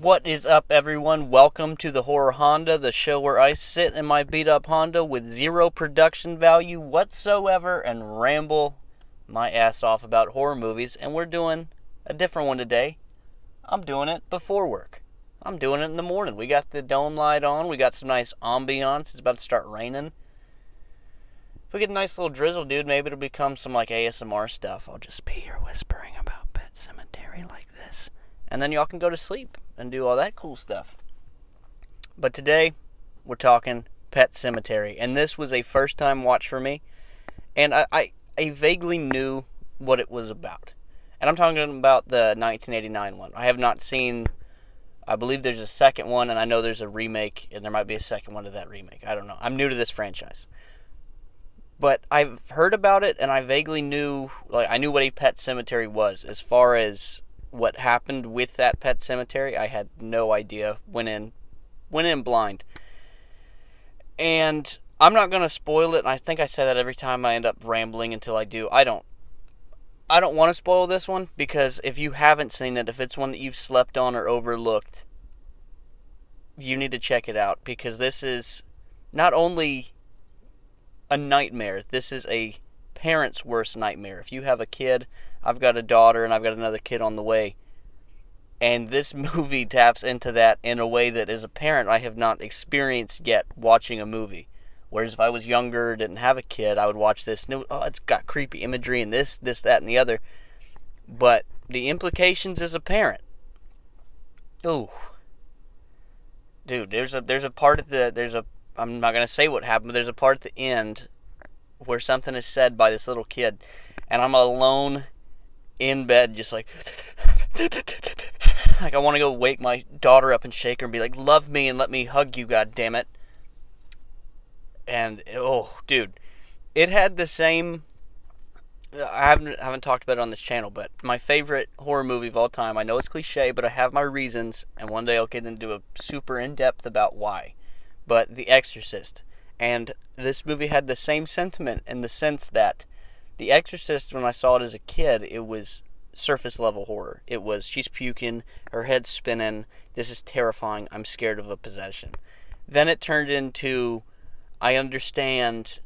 What is up, everyone? Welcome to the Horror Honda, the show where I sit in my beat-up Honda with zero production value whatsoever and ramble my ass off about horror movies. And we're doing a different one today. I'm doing it before work. I'm doing it in the morning. We got the dome light on. We got some nice ambiance. It's about to start raining. If we get a nice little drizzle, dude, maybe it'll become some like ASMR stuff. I'll just be here whispering about Pet Semetary like this. And then y'all can go to sleep and do all that cool stuff. But today, we're talking Pet Semetary. And this was a first-time watch for me. And I vaguely knew what it was about. And I'm talking about the 1989 one. I have not seen... I believe there's a second one, and I know there's a remake, and there might be a second one to that remake. I don't know. I'm new to this franchise. But I've heard about it, and I vaguely knew... I knew what a Pet Semetary was. As far as what happened with that Pet Semetary, I had no idea. Went in blind. And I'm not going to spoil it, and I think I say that every time I end up rambling until I do. I don't want to spoil this one, because if you haven't seen it, if it's one that you've slept on or overlooked, you need to check it out, because this is not only a nightmare, this is a parent's worst nightmare. If you have a kid, I've got a daughter and I've got another kid on the way, and this movie taps into that in a way that as a parent I have not experienced yet watching a movie. Whereas if I was younger, didn't have a kid, I would watch this and it's got creepy imagery and this, that, and the other. But the implications as a parent, ooh, dude, there's a part at the I'm not gonna say what happened, but there's a part at the end where something is said by this little kid, and I'm alone in bed, just like I want to go wake my daughter up and shake her and be like, "Love me and let me hug you, God damn it!" And oh, dude, it had the same. I haven't talked about it on this channel, but my favorite horror movie of all time. I know it's cliche, but I have my reasons, and one day I'll get into a super in depth about why. But The Exorcist, and this movie had the same sentiment in the sense that The Exorcist, when I saw it as a kid, it was surface level horror. It was, she's puking, her head's spinning, this is terrifying, I'm scared of a possession. Then it turned into, I understand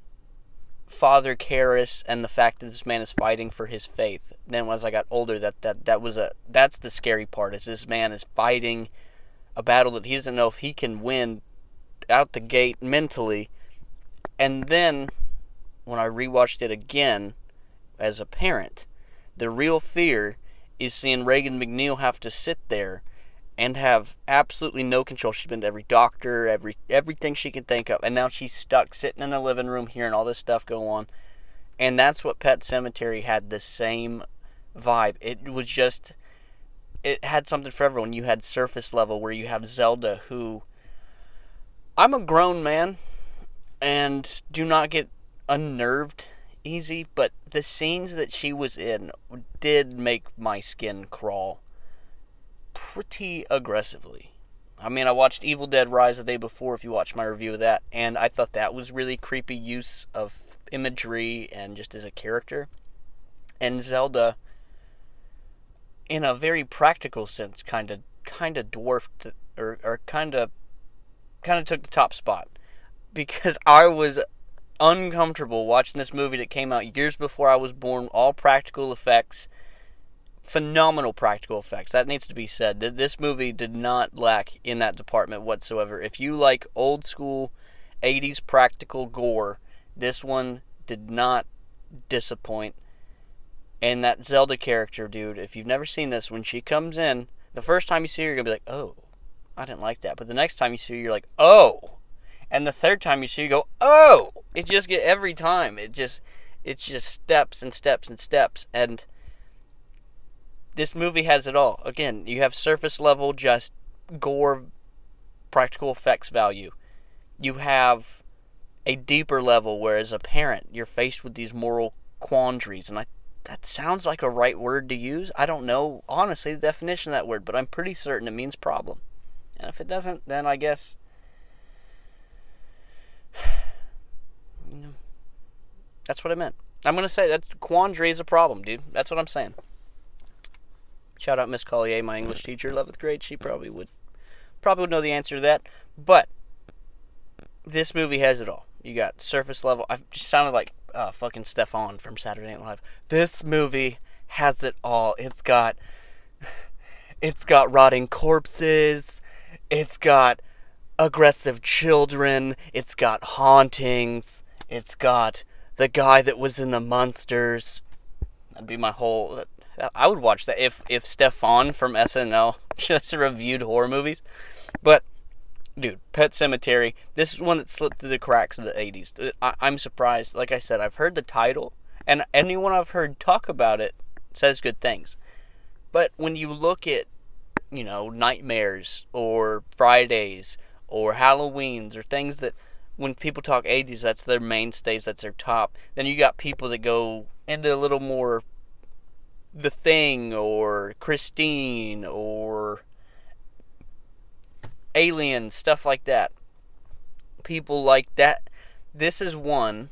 Father Karras and the fact that this man is fighting for his faith. Then as I got older, that's the scary part, is this man is fighting a battle that he doesn't know if he can win out the gate mentally. And then when I rewatched it again as a parent, the real fear is seeing Reagan McNeil have to sit there and have absolutely no control. She's been to every doctor, everything she can think of, and now she's stuck sitting in the living room hearing all this stuff go on. And that's what Pet Semetary had, the same vibe. It had something for everyone. You had surface level where you have Zelda, who, I'm a grown man and do not get unnerved easy, but the scenes that she was in did make my skin crawl pretty aggressively. I mean, I watched Evil Dead Rise the day before, if you watched my review of that, and I thought that was really creepy use of imagery and just as a character. And Zelda, in a very practical sense, kind of dwarfed, or kind of took the top spot, because I was uncomfortable watching this movie that came out years before I was born. All practical effects, phenomenal practical effects, that needs to be said. This movie did not lack in that department whatsoever. If you like old school 80s practical gore, this one did not disappoint. And that Zelda character, dude, if you've never seen this, when she comes in, the first time you see her, you're gonna be like, oh, I didn't like that. But the next time you see her, you're like, oh. And the third time you see her, you go, oh. It just get every time. It just steps and steps and steps. And this movie has it all. Again, you have surface level, just gore, practical effects value. You have a deeper level where, as a parent, you're faced with these moral quandaries. And that sounds like a right word to use. I don't know, honestly, the definition of that word, but I'm pretty certain it means problem. And if it doesn't, then I guess, that's what I meant. I'm going to say that quandary is a problem, dude. That's what I'm saying. Shout out Miss Collier, my English teacher, 11th grade. She probably would Probably know the answer to that. But this movie has it all. You got surface level. I just sounded like fucking Stefan from Saturday Night Live. This movie has it all. It's got rotting corpses. It's got aggressive children. It's got hauntings. It's got the guy that was in the Monsters. That'd be my whole. I would watch that if Stefan from SNL just reviewed horror movies. But dude, Pet Semetary. This is one that slipped through the cracks of the 80s. I'm surprised. Like I said, I've heard the title, and anyone I've heard talk about it says good things. But when you look at, Nightmares or Fridays or Halloweens or things that, when people talk 80s, that's their mainstays, that's their top. Then you got people that go into a little more The Thing or Christine or Alien, stuff like that. People like that. This is one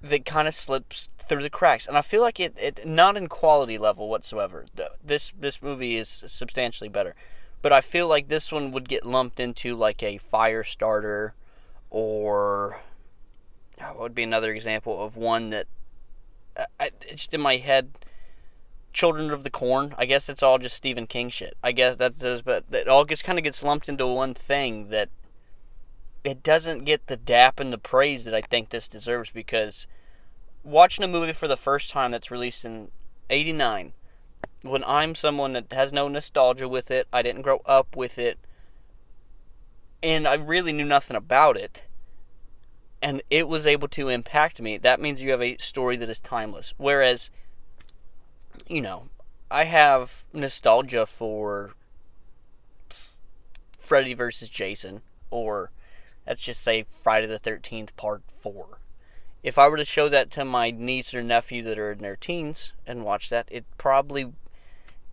that kind of slips through the cracks, and I feel like it not in quality level whatsoever. This movie is substantially better, but I feel like this one would get lumped into like a Firestarter, or what would be another example of one that just in my head. Children of the Corn. I guess it's all just Stephen King shit. I guess but it all kind of gets lumped into one thing that it doesn't get the dap and the praise that I think this deserves, because watching a movie for the first time that's released in 89, when I'm someone that has no nostalgia with it, I didn't grow up with it, and I really knew nothing about it, and it was able to impact me, that means you have a story that is timeless. Whereas, I have nostalgia for Freddy vs. Jason, or let's just say Friday the 13th Part 4. If I were to show that to my niece or nephew that are in their teens and watch that, it probably,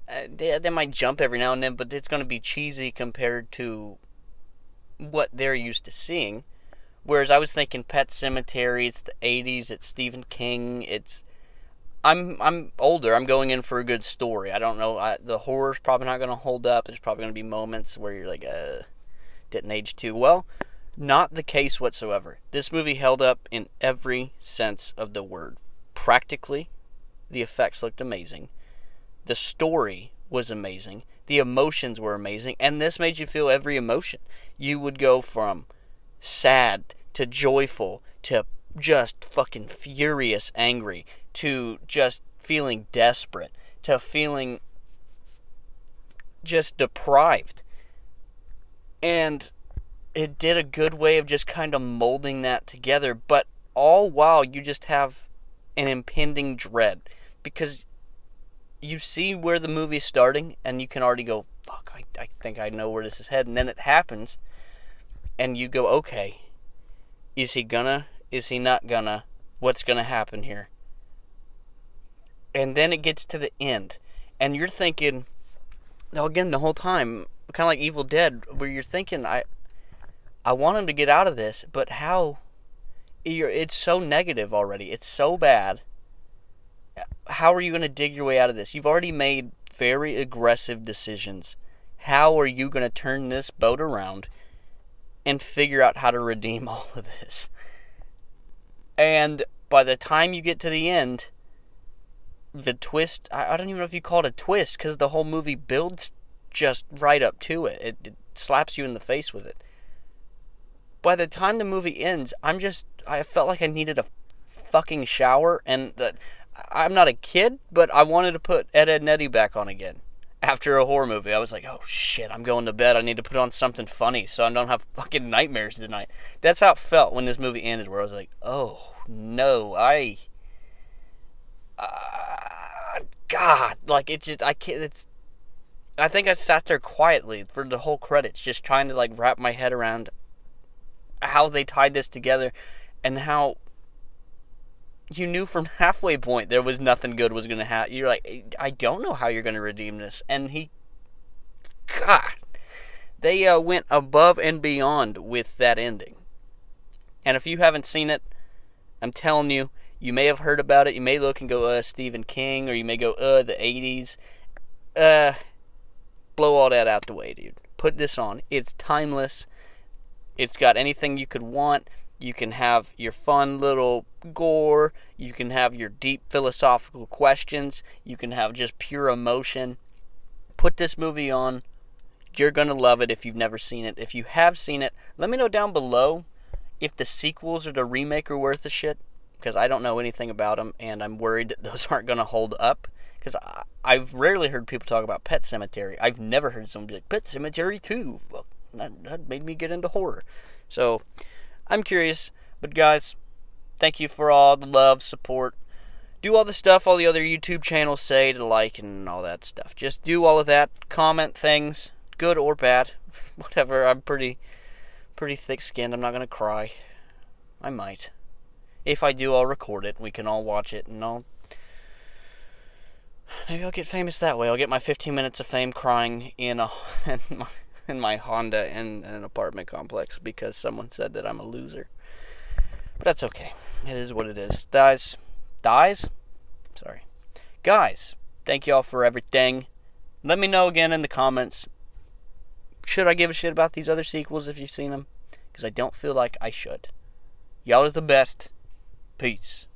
they might jump every now and then, but it's going to be cheesy compared to what they're used to seeing. Whereas I was thinking Pet Sematary, it's the 80s, it's Stephen King, I'm older. I'm going in for a good story. I don't know. The horror's probably not going to hold up. There's probably going to be moments where you're like, didn't age too well. Not the case whatsoever. This movie held up in every sense of the word. Practically, the effects looked amazing. The story was amazing. The emotions were amazing. And this made you feel every emotion. You would go from sad to joyful to just fucking furious angry to just feeling desperate to feeling just deprived. And it did a good way of just kind of molding that together, but all while you just have an impending dread, because you see where the movie's starting and you can already go, fuck, I think I know where this is heading. And then it happens and you go, okay, is he gonna? Is he not gonna? What's gonna happen here? And then it gets to the end, and you're thinking, now again, the whole time, kind of like Evil Dead, where you're thinking, I want him to get out of this, but how? It's so negative already. It's so bad. How are you going to dig your way out of this? You've already made very aggressive decisions. How are you going to turn this boat around and figure out how to redeem all of this? And by the time you get to the end, the twist, I don't even know if you call it a twist, because the whole movie builds just right up to it. It slaps you in the face with it. By the time the movie ends, I felt like I needed a fucking shower, and that I'm not a kid, but I wanted to put Ed, Edd n Eddy back on again. After a horror movie, I was like, oh shit, I'm going to bed. I need to put on something funny so I don't have fucking nightmares tonight. That's how it felt when this movie ended, where I was like, oh no, God, like it's just, I can't, I think I sat there quietly for the whole credits, just trying to like wrap my head around how they tied this together, and how you knew from halfway point there was nothing good was going to happen. You're like, I don't know how you're going to redeem this. And God, they went above and beyond with that ending. And if you haven't seen it, I'm telling you, you may have heard about it. You may look and go, Stephen King, or you may go, the 80s. Blow all that out the way, dude. put this on. It's timeless. It's got anything you could want. You can have your fun little gore. You can have your deep philosophical questions. You can have just pure emotion. Put this movie on. You're going to love it if you've never seen it. If you have seen it, let me know down below if the sequels or the remake are worth the shit. Because I don't know anything about them, and I'm worried that those aren't going to hold up. Because I've rarely heard people talk about Pet Semetary. I've never heard someone be like, Pet Semetary 2. Well, that made me get into horror. So, I'm curious. But guys, thank you for all the love, support. Do all the stuff all the other YouTube channels say to like and all that stuff. Just do all of that. Comment things, good or bad. Whatever. I'm pretty thick-skinned. I'm not going to cry. I might. If I do, I'll record it. We can all watch it, and maybe I'll get famous that way. I'll get my 15 minutes of fame crying in my Honda in an apartment complex because someone said that I'm a loser. But that's okay. It is what it is. Guys, thank you all for everything. Let me know again in the comments. Should I give a shit about these other sequels if you've seen them? Because I don't feel like I should. Y'all are the best. Peace.